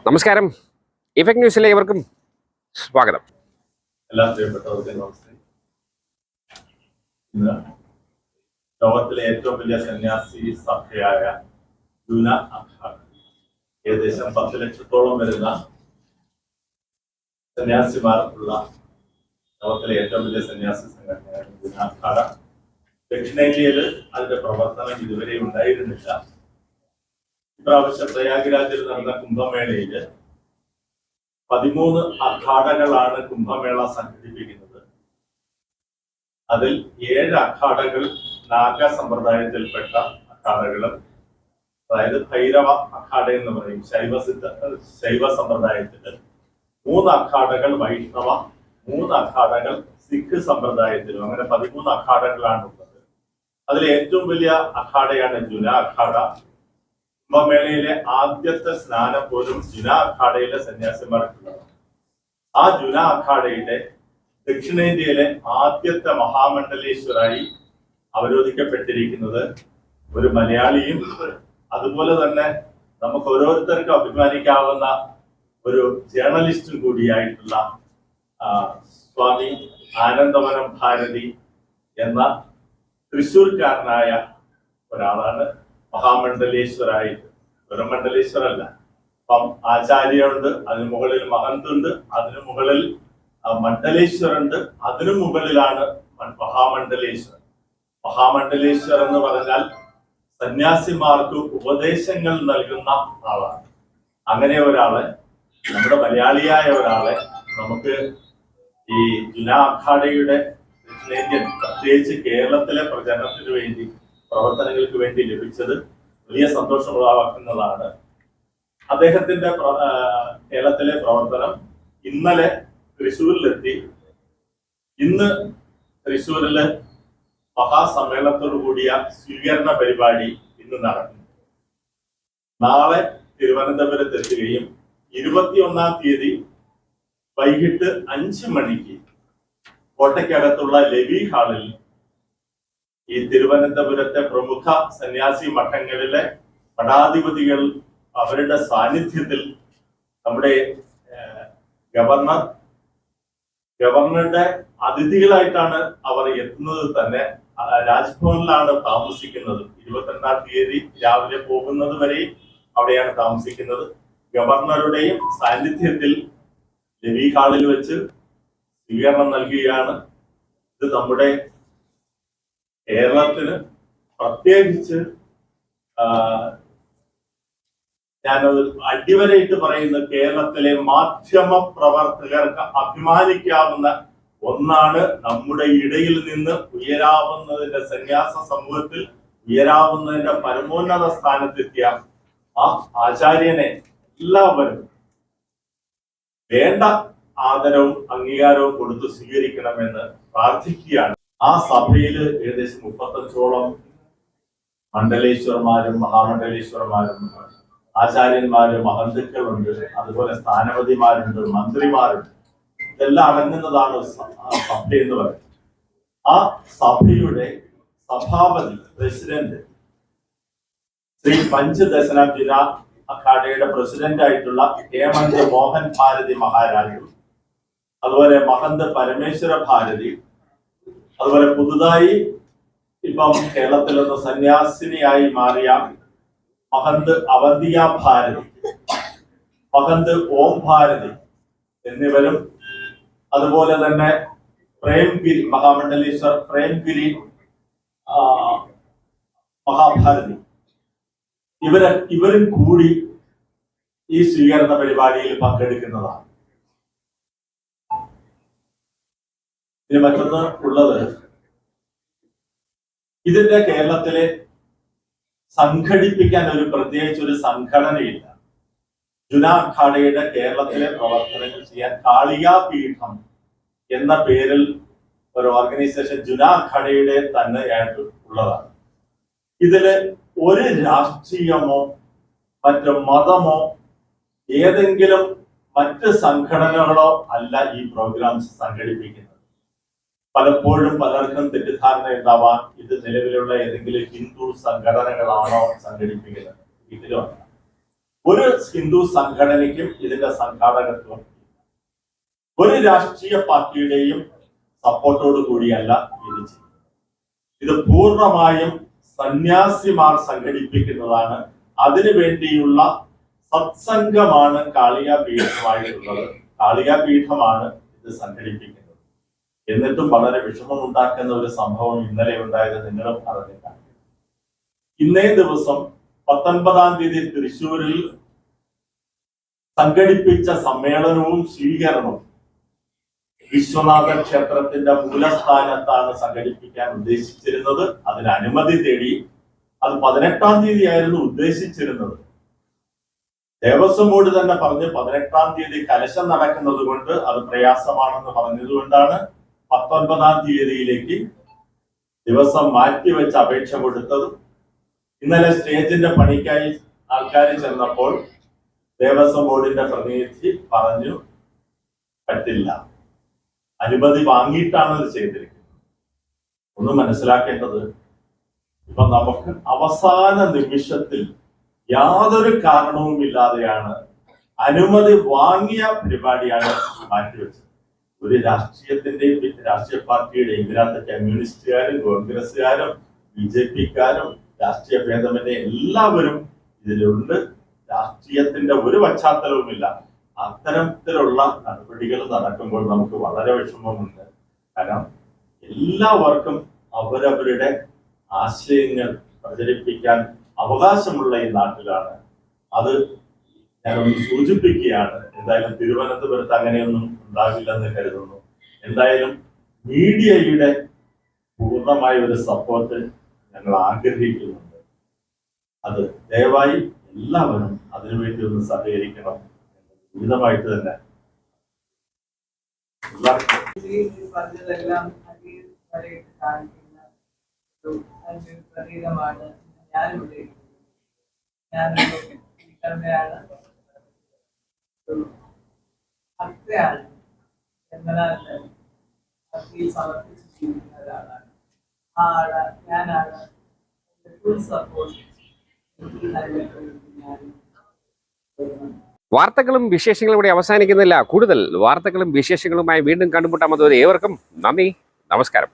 നമസ്കാരം. ഇഫക്ട് ന്യൂസിലെ ഏവർക്കും സ്വാഗതം. എല്ലാ പ്രിയപ്പെട്ടവർക്കും നമസ്തേ. ഇന്ന് ലോകത്തിലെ ഏറ്റവും വലിയ സന്യാസി സഭയായ ജൂന അഖാഡ, ഏകദേശം 10 ലക്ഷത്തോളം വരുന്ന സന്യാസിമാർ ഉള്ള ലോകത്തിലെ ഏറ്റവും വലിയ സന്യാസി സംഘടനയായ ജൂന അഖാഡ ദക്ഷിണേന്ത്യയിൽ അതിന്റെ പ്രവർത്തനം ഇതുവരെ ഉണ്ടായിരുന്നില്ല. ഇപ്രാവശ്യം പ്രയാഗ്രാജിൽ നടന്ന കുംഭമേളയില് 13 അഖാഡകളാണ് കുംഭമേള സംഘടിപ്പിക്കുന്നത്. അതിൽ 7 അഖാഡകൾ നാഗ സമ്പ്രദായത്തിൽപ്പെട്ട അഖാഡകളും, അതായത് ഭൈരവ അഖാഡ എന്ന് പറയും ശൈവ സമ്പ്രദായത്തില്, 3 അഖാഡകൾ വൈഷ്ണവ, 3 അഖാഡകൾ സിഖ് സമ്പ്രദായത്തിലും, അങ്ങനെ 13 അഖാഡകളാണ് ഉള്ളത്. അതിൽ ഏറ്റവും വലിയ അഖാഡയാണ് ജുന അഖാഡ. കുംഭമേളയിലെ ആദ്യത്തെ സ്നാനം പോലും ജുന അഖാഡയിലെ സന്യാസിമാർക്കുള്ളതാണ്. ആ ജുന അഖാഡയുടെ ദക്ഷിണേന്ത്യയിലെ ആദ്യത്തെ മഹാമണ്ഡലേശ്വരായി അവരോധിക്കപ്പെട്ടിരിക്കുന്നത് ഒരു മലയാളിയും അതുപോലെ തന്നെ നമുക്ക് ഓരോരുത്തർക്കും അഭിമാനിക്കാവുന്ന ഒരു ജേർണലിസ്റ്റും കൂടിയായിട്ടുള്ള സ്വാമി ആനന്ദവനം ഭാരതി എന്ന തൃശ്ശൂർക്കാരനായ ഒരാളാണ് മഹാമണ്ഡലേശ്വരായിട്ട്. ഒരു മണ്ഡലേശ്വരല്ല, അപ്പം ആചാര്യരുണ്ട്, അതിനു മുകളിൽ മഹന്തുണ്ട്, അതിനു മുകളിൽ മണ്ഡലേശ്വരുണ്ട്, അതിനു മുകളിലാണ് മഹാമണ്ഡലേശ്വരൻ. മഹാമണ്ഡലേശ്വർ എന്ന് പറഞ്ഞാൽ സന്യാസിമാർക്ക് ഉപദേശങ്ങൾ നൽകുന്ന ആളാണ്. അങ്ങനെ ഒരാളെ, നമ്മുടെ മലയാളിയായ ഒരാളെ നമുക്ക് ഈ ജുന അഖാഡയുടെ ദക്ഷിണേന്ത്യൻ, പ്രത്യേകിച്ച് കേരളത്തിലെ പ്രചരണത്തിന് വേണ്ടി, പ്രവർത്തനങ്ങൾക്ക് വേണ്ടി ലഭിച്ചത് വലിയ സന്തോഷമുളവാക്കുന്നതാണ്. അദ്ദേഹത്തിന്റെ കേരളത്തിലെ പ്രവർത്തനം ഇന്നലെ തൃശ്ശൂരിലെത്തി. ഇന്ന് തൃശ്ശൂരില് മഹാസമ്മേളനത്തോടു കൂടിയ സ്വീകരണ പരിപാടി ഇന്ന് നടക്കും. നാളെ തിരുവനന്തപുരത്ത് എത്തുകയും 21-ാം തീയതി വൈകിട്ട് 5 മണിക്ക് കോട്ടയ്ക്കകത്തുള്ള ലെവി ഹാളിൽ ഈ തിരുവനന്തപുരത്തെ പ്രമുഖ സന്യാസി മഠങ്ങളിലെ മഠാധിപതികൾ അവരുടെ സാന്നിധ്യത്തിൽ നമ്മുടെ ഗവർണറുടെ അതിഥികളായിട്ടാണ് അവർ എത്തുന്നത്. തന്നെ രാജ്ഭവനിലാണ് താമസിക്കുന്നത്. 22-ാം തീയതി രാവിലെ പോകുന്നത് വരെയും അവിടെയാണ് താമസിക്കുന്നത്. ഗവർണറുടെയും സാന്നിധ്യത്തിൽ ലെവി ഹാളിൽ വെച്ച് സ്വീകരണം നൽകുകയാണ്. ഇത് നമ്മുടെ കേരളത്തിന്, പ്രത്യേകിച്ച് ഞാനത് അടിവരയിട്ട് പറയുന്ന കേരളത്തിലെ മാധ്യമ പ്രവർത്തകർക്ക് അഭിമാനിക്കാവുന്ന ഒന്നാണ്. നമ്മുടെ ഇടയിൽ നിന്ന് ഉയരാവുന്നതിന്റെ, സന്യാസ സമൂഹത്തിൽ ഉയരാവുന്നതിന്റെ പരമോന്നത സ്ഥാനത്തെത്തിയ ആ ആചാര്യനെ എല്ലാവരും വേണ്ട ആദരവും അംഗീകാരവും കൊടുത്ത് സ്വീകരിക്കണമെന്ന് പ്രാർത്ഥിക്കുകയാണ്. ആ സഭയിൽ ഏകദേശം 35ഓളം മണ്ഡലേശ്വരന്മാരും മഹാമണ്ഡലേശ്വരന്മാരും ആചാര്യന്മാരും മഹന്തുക്കളുണ്ട്, അതുപോലെ സ്ഥാനപതിമാരുണ്ട്, മന്ത്രിമാരുണ്ട്. ഇതെല്ലാം അടങ്ങുന്നതാണ് സഭ എന്ന് പറയുന്നത്. ആ സഭയുടെ സഭാപതി, പ്രസിഡന്റ് ശ്രീ പഞ്ചദശന ജുന അഖാഡയുടെ പ്രസിഡന്റ് ആയിട്ടുള്ള ഹേമന്ത് മോഹൻ ഭാരതി മഹാരാജും, അതുപോലെ മഹന്ത് പരമേശ്വര ഭാരതി, അതുപോലെ പുതുതായി ഇപ്പം കേരളത്തിൽ നിന്ന് സന്യാസിനിയായി മാറിയ മഹന്ത് അവന്തിയ ഭാരതി, മഹന്ത് ഓം ഭാരതി എന്നിവരും, അതുപോലെ തന്നെ പ്രേംഗിരി, മഹാമണ്ഡലേശ്വർ പ്രേംഗിരി മഹാഭാരതി, ഇവരും കൂടി ഈ സ്വീകരണ പരിപാടിയിൽ പങ്കെടുക്കുന്നതാണ്. ഇനി മറ്റൊന്ന് ഉള്ളത്, ഇതിന്റെ കേരളത്തിലെ സംഘടിപ്പിക്കാൻ പ്രത്യേകിച്ച് ഒരു സംഘടനയില്ല. ജുന അഖാഡയുടെ കേരളത്തിലെ പ്രവർത്തനങ്ങൾ ചെയ്യാൻ കാളികാ പീഠം എന്ന പേരിൽ ഒരു ഓർഗനൈസേഷൻ ജുന അഖാഡയുടെ തന്നെ ആയിട്ട് ഉള്ളതാണ്. ഇതില് ഒരു രാഷ്ട്രീയമോ മറ്റു മതമോ ഏതെങ്കിലും മറ്റ് സംഘടനകളോ അല്ല ഈ പ്രോഗ്രാംസ് സംഘടിപ്പിക്കുന്നത്. പലപ്പോഴും പലർക്കും തെറ്റിദ്ധാരണ ഉണ്ടാവാൻ ഇത് നിലവിലുള്ള ഏതെങ്കിലും ഹിന്ദു സംഘടനകളാണോ സംഘടിപ്പിക്കുന്നത്. ഇതിലുമല്ല. ഒരു ഹിന്ദു സംഘടനയ്ക്കും ഇതിന്റെ സംഘാടകത്വം ഒരു രാഷ്ട്രീയ പാർട്ടിയുടെയും സപ്പോർട്ടോട് കൂടിയല്ല ഇത് ചെയ്യുന്നത്. ഇത് പൂർണ്ണമായും സന്യാസിമാർ സംഘടിപ്പിക്കുന്നതാണ്. അതിനു വേണ്ടിയുള്ള സത്സംഗമാണ് കാളിക പീഠമായിട്ടുള്ളത്. കാളിക പീഠമാണ് ഇത് സംഘടിപ്പിക്കുന്നത്. എന്നിട്ടും വളരെ വിഷമം ഉണ്ടാക്കുന്ന ഒരു സംഭവം ഇന്നലെ ഉണ്ടായത് നിങ്ങളും അറിഞ്ഞിട്ടാണ്. ഇന്നേ ദിവസം 19-ാം തീയതി തൃശ്ശൂരിൽ സംഘടിപ്പിച്ച സമ്മേളനവും സ്വീകരണവും വിശ്വനാഥ ക്ഷേത്രത്തിന്റെ മൂലസ്ഥാനത്താണ് സംഘടിപ്പിക്കാൻ ഉദ്ദേശിച്ചിരുന്നത്. അതിന് അനുമതി തേടി. അത് 18-ാം തീയതി ആയിരുന്നു ഉദ്ദേശിച്ചിരുന്നത്. ദേവസ്വം ബോർഡ് തന്നെ പറഞ്ഞ് 18-ാം തീയതി കലശം നടക്കുന്നത് കൊണ്ട് അത് പ്രയാസമാണെന്ന് പറഞ്ഞതുകൊണ്ടാണ് 19-ാം തീയതിയിലേക്ക് ദിവസം മാറ്റിവെച്ച് അപേക്ഷ കൊടുത്തത്. ഇന്നലെ സ്റ്റേജിന്റെ പണിക്കായി ആൾക്കാർ ചെന്നപ്പോൾ ദേവസ്വം ബോർഡിന്റെ പ്രതിനിധി പറഞ്ഞു പറ്റില്ല, അനുമതി വാങ്ങിയിട്ടാണ് ഇത് ചെയ്തിരിക്കുന്നത്. ഒന്ന് മനസ്സിലാക്കേണ്ടത്, ഇപ്പൊ നമുക്ക് അവസാന നിമിഷത്തിൽ യാതൊരു കാരണവുമില്ലാതെയാണ് അനുമതി വാങ്ങിയ പരിപാടിയാണ് മാറ്റിവെച്ചത്. ഒരു രാഷ്ട്രീയത്തിന്റെയും രാഷ്ട്രീയ പാർട്ടിയുടെയും ഇതിനകത്ത് കമ്മ്യൂണിസ്റ്റുകാരും കോൺഗ്രസ്സുകാരും BJP-ക്കാരും രാഷ്ട്രീയ ഭേദമന്യേ എല്ലാവരും ഇതിലുണ്ട്. രാഷ്ട്രീയത്തിന്റെ ഒരു പശ്ചാത്തലവുമില്ല. അത്തരത്തിലുള്ള നടപടികൾ നടക്കുമ്പോൾ നമുക്ക് വളരെ വിഷമമുണ്ട്. കാരണം എല്ലാവർക്കും അവരവരുടെ ആശയങ്ങൾ പ്രചരിപ്പിക്കാൻ അവകാശമുള്ള ഈ നാട്ടിലാണ്. അത് ഞാനൊന്ന് സൂചിപ്പിക്കുകയാണ്. എന്തായാലും തിരുവനന്തപുരത്ത് അങ്ങനെയൊന്നും ഉണ്ടാകില്ലെന്ന് കരുതുന്നു. എന്തായാലും മീഡിയയുടെ പൂർണ്ണമായ ഒരു സപ്പോർട്ട് ഞങ്ങൾ ആഗ്രഹിക്കുന്നുണ്ട്. അത് ദയവായി എല്ലാവരും അതിനുവേണ്ടി ഒന്ന് സഹകരിക്കണം. ഉചിതമായിട്ട് തന്നെ പറഞ്ഞതെല്ലാം അടിവരയിട്ട് കാണിക്കുന്ന ഒരു പ്രതീകമാണ് ഞാനിവിടെ. ഞാനൊരു ഭക്തയാണ്, എന്നാൽ ഭക്തിയിൽ സമർപ്പിച്ച് ജീവിക്കുന്ന ഒരാളാണ്. ആ ആള് ഞാനാണ്. ഫുൾ സപ്പോർട്ട് ഞാൻ. വാർത്തകളും വിശേഷങ്ങളും ഇവിടെ അവസാനിക്കുന്നില്ല. കൂടുതൽ വാർത്തകളും വിശേഷങ്ങളുമായി വീണ്ടും കണ്ടുമുട്ടാൻ. അതുവരെ ഏവർക്കും നന്ദി, നമസ്കാരം.